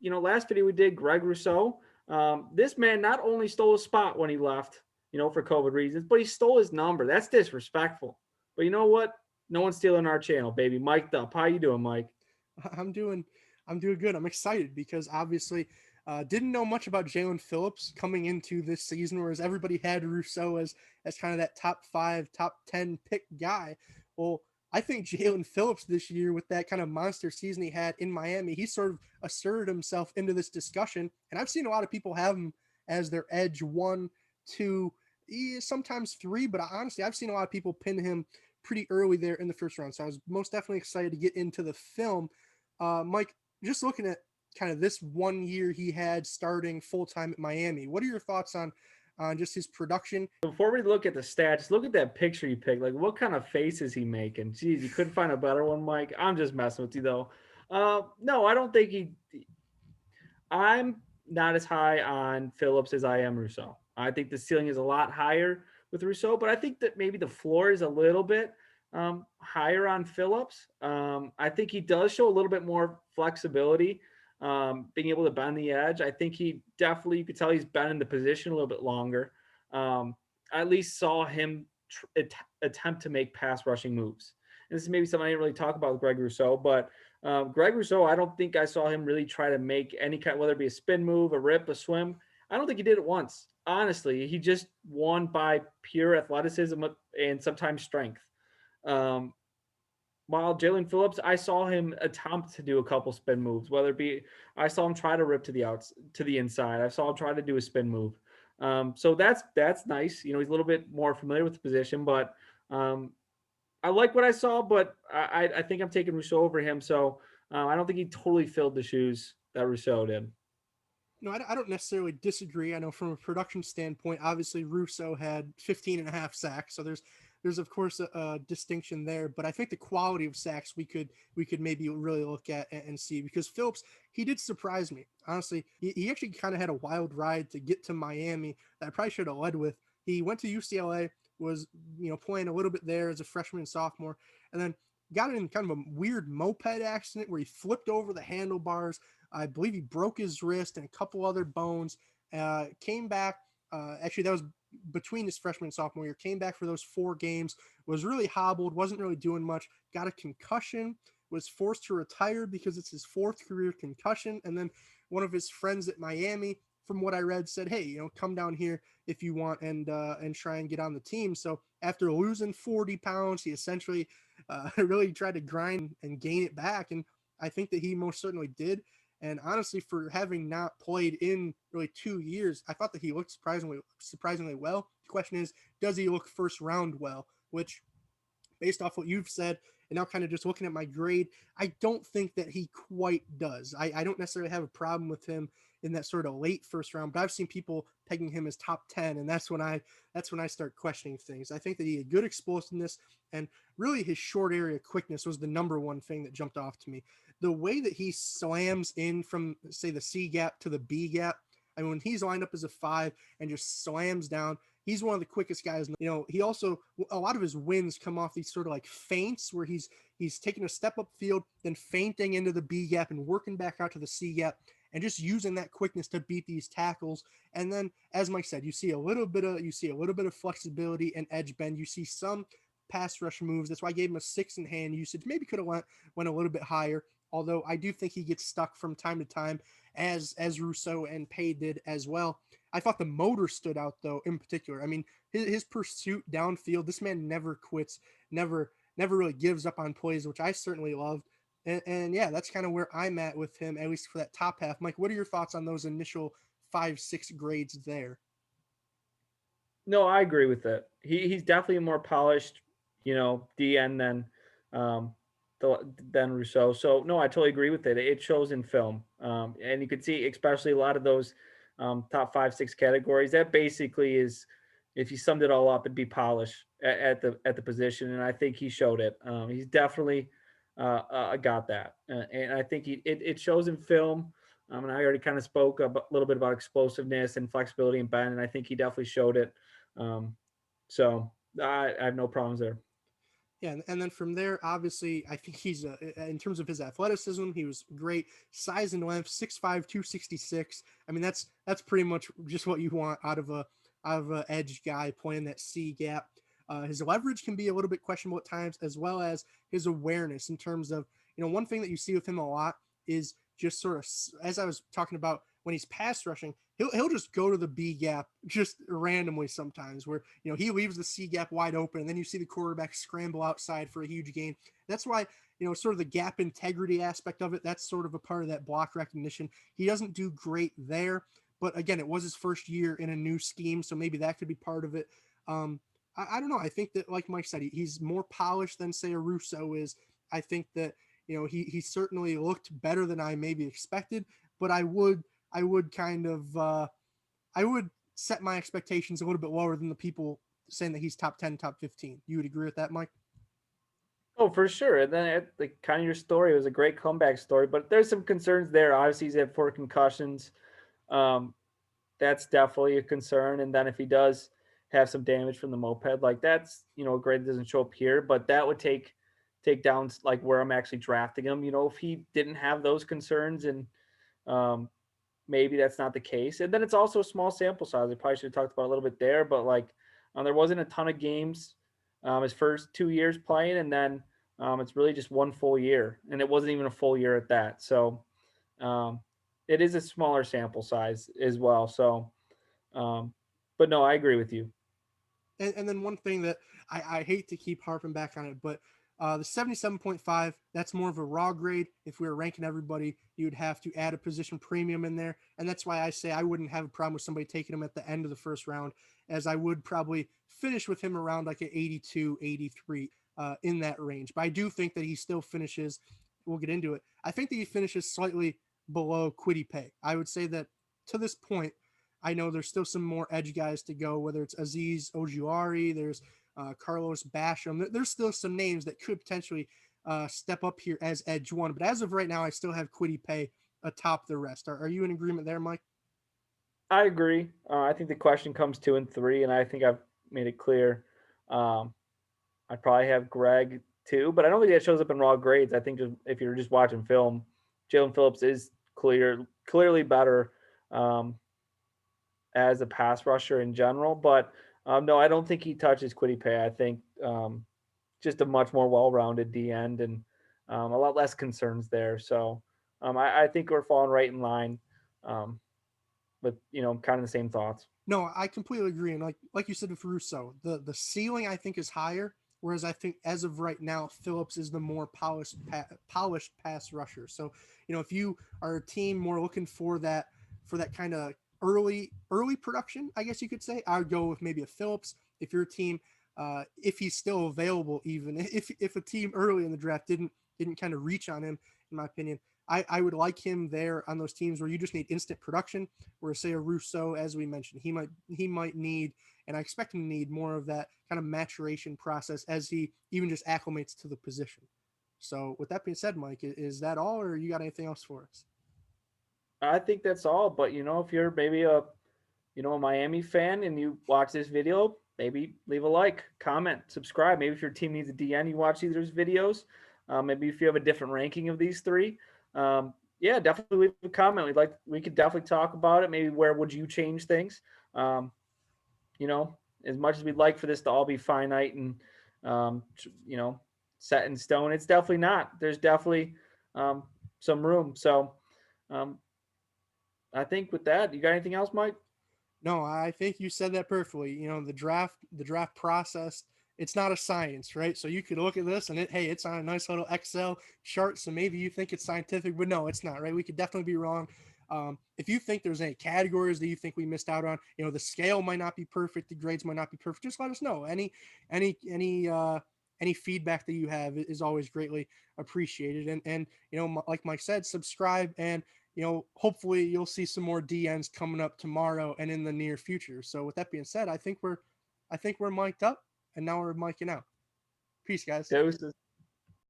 last video we did, Greg Rousseau. This man not only stole a spot when he left, for COVID reasons, but he stole his number. That's disrespectful. But you know what? No one's stealing our channel, baby. Mic'd up. How you doing, Mike? I'm doing I'm doing good. I'm excited because obviously didn't know much about Jaelan Phillips coming into this season, whereas everybody had Rousseau as kind of that top 5, top 10 pick guy. Well, I think Jaelan Phillips this year, with that kind of monster season he had in Miami, he sort of asserted himself into this discussion. And I've seen a lot of people have him as their edge one, two, sometimes three. But honestly, I've seen a lot of people pin him pretty early there in the first round. So I was most definitely excited to get into the film. Mike, just looking at kind of this 1 year he had starting full time at Miami, what are your thoughts on just his production? Before we look at the stats, look at that picture you picked. Like, what kind of face is he making? Jeez, you couldn't find a better one, Mike. I'm just messing with you, though. No, I don't think he. I'm not as high on Phillips as I am Rousseau. I think the ceiling is a lot higher with Rousseau, but I think that maybe the floor is a little bit higher on Phillips. I think he does show a little bit more flexibility, being able to bend the edge. I think he definitely, you could tell he's been in the position a little bit longer. I at least saw him attempt to make pass rushing moves. And this is maybe something I didn't really talk about with Greg Rousseau, but Greg Rousseau, I don't think I saw him really try to make any kind, whether it be a spin move, a rip, a swim. I don't think he did it once. Honestly, he just won by pure athleticism and sometimes strength. Um, while Jaelan Phillips, I saw him attempt to do a couple spin moves, whether it be I saw him try to rip to the outs to the inside. I saw him try to do a spin move. So that's nice. He's a little bit more familiar with the position, but um, I like what I saw, but I think I'm taking Rousseau over him. So I don't think he totally filled the shoes that Rousseau did. No, I don't necessarily disagree. I know from a production standpoint, obviously Russo had 15 and a half sacks, so there's of course a distinction there. But I think the quality of sacks we could maybe really look at and see, because Phillips, he did surprise me. Honestly, he actually kind of had a wild ride to get to Miami that I probably should have led with. He went to UCLA, was playing a little bit there as a freshman and sophomore, and then got in kind of a weird moped accident where he flipped over the handlebars. I believe he broke his wrist and a couple other bones. Came back. Actually, that was between his freshman and sophomore year. Came back for those 4 games. Was really hobbled. Wasn't really doing much. Got a concussion. Was forced to retire because it's his 4th career concussion. And then one of his friends at Miami, from what I read, said, "Hey, come down here if you want and try and get on the team." So after losing 40 pounds, he essentially really tried to grind and gain it back. And I think that he most certainly did. And honestly, for having not played in really 2 years, I thought that he looked surprisingly well. The question is, does he look first round well? Which, based off what you've said, and now kind of just looking at my grade, I don't think that he quite does. I don't necessarily have a problem with him in that sort of late first round, but I've seen people pegging him as top 10, and that's when I start questioning things. I think that he had good explosiveness, and really his short area quickness was the number one thing that jumped off to me. The way that he slams in from, say, the C gap to the B gap. I mean, when he's lined up as a 5 and just slams down, he's one of the quickest guys. He also, a lot of his wins come off these sort of like feints where he's taking a step up field, then feinting into the B gap and working back out to the C gap and just using that quickness to beat these tackles. And then, as Mike said, you see a little bit of flexibility and edge bend. You see some pass rush moves. That's why I gave him a 6 in hand usage. Maybe could have went a little bit higher. Although I do think he gets stuck from time to time, as Rousseau and Pay did as well. I thought the motor stood out, though, in particular. I mean, his pursuit downfield, this man never quits, never really gives up on plays, which I certainly loved. And yeah, that's kind of where I'm at with him, at least for that top half. Mike, what are your thoughts on those initial 5-6 grades there? No, I agree with it. He's definitely a more polished, DN um, than Rousseau. So no, I totally agree with it. It shows in film, and you could see, especially a lot of those top 5, 6 categories. That basically is, if you summed it all up, it'd be polish at the position, and I think he showed it. He's definitely got that, and I think it shows in film. And I already kind of spoke a little bit about explosiveness and flexibility and bend, and I think he definitely showed it. Um, so I have no problems there. Yeah, and then from there, obviously, I think he's in terms of his athleticism, he was great. Size and length, 6'5", 266. I mean, that's pretty much just what you want out of a edge guy playing that C gap. His leverage can be a little bit questionable at times, as well as his awareness in terms of, one thing that you see with him a lot is just sort of, as I was talking about, when he's pass rushing, he'll just go to the B gap just randomly sometimes, where he leaves the C gap wide open, and then you see the quarterback scramble outside for a huge gain. That's why sort of the gap integrity aspect of it. That's sort of a part of that block recognition. He doesn't do great there, but again, it was his first year in a new scheme, so maybe that could be part of it. I don't know. I think that, like Mike said, he's more polished than say a Russo is. I think that he certainly looked better than I maybe expected, but I would kind of I would set my expectations a little bit lower than the people saying that he's top 10, top 15. You would agree with that, Mike? Oh, for sure. And then the kind of your story was a great comeback story, but there's some concerns there. Obviously, he's had 4 concussions. Um, that's definitely a concern. And then if he does have some damage from the moped, like that's a grade that doesn't show up here, but that would take down like where I'm actually drafting him. If he didn't have those concerns and um, maybe that's not the case. And then it's also a small sample size. I probably should have talked about a little bit there, but like there wasn't a ton of games his first 2 years playing, and then it's really just one full year, and it wasn't even a full year at that. So um, it is a smaller sample size as well. So, um, but no, I agree with you. And then one thing that I hate to keep harping back on it, but the 77.5, that's more of a raw grade. If we were ranking everybody, you would have to add a position premium in there. And that's why I say I wouldn't have a problem with somebody taking him at the end of the first round, as I would probably finish with him around like an 82, 83 in that range. But I do think that he still finishes, we'll get into it. I think that he finishes slightly below Quiddy Pay. I would say that to this point, I know there's still some more edge guys to go, whether it's Aziz Ojuari, there's Carlos Basham. There's still some names that could potentially step up here as edge one. But as of right now, I still have Quiddy Pay atop the rest. Are you in agreement there, Mike? I agree. I think the question comes 2 and 3, and I think I've made it clear. Um, I'd probably have Greg too, but I don't think that shows up in raw grades. I think just if you're just watching film, Jaelan Phillips is clearly better um, as a pass rusher in general. But no, I don't think he touches Quiddy Pay. I think just a much more well-rounded D end and a lot less concerns there. So I think we're falling right in line um, with kind of the same thoughts. No, I completely agree. And like you said with Russo, the ceiling I think is higher. Whereas I think as of right now, Phillips is the more polished pass rusher. So if you are a team more looking for that kind of early production, I guess you could say, I would go with maybe a Phillips. If your team, if he's still available, even if a team early in the draft didn't kind of reach on him, in my opinion, I would like him there on those teams where you just need instant production. Where say a Russo, as we mentioned, he might need, and I expect him to need more of that kind of maturation process as he even just acclimates to the position. So with that being said, Mike, is that all, or you got anything else for us? I think that's all. But if you're maybe a Miami fan and you watch this video, maybe leave a like, comment, subscribe. Maybe if your team needs a DN, you watch these videos. Maybe if you have a different ranking of these three, yeah, definitely leave a comment. We could definitely talk about it. Maybe where would you change things? Um, you know, as much as we'd like for this to all be finite and um, you know set in stone, it's definitely not. There's definitely um, some room. So um, I think with that, you got anything else, Mike? No, I think you said that perfectly. The draft process, it's not a science, right? So you could look at this and hey, it's on a nice little Excel chart. So maybe you think it's scientific, but no, it's not, right? We could definitely be wrong. If you think there's any categories that you think we missed out on, the scale might not be perfect, the grades might not be perfect. Just let us know. Any, any feedback that you have is always greatly appreciated. And like Mike said, subscribe and hopefully you'll see some more DNs coming up tomorrow and in the near future. So with that being said, I think we're mic'd up and now we're micing out. Peace, guys. Doses.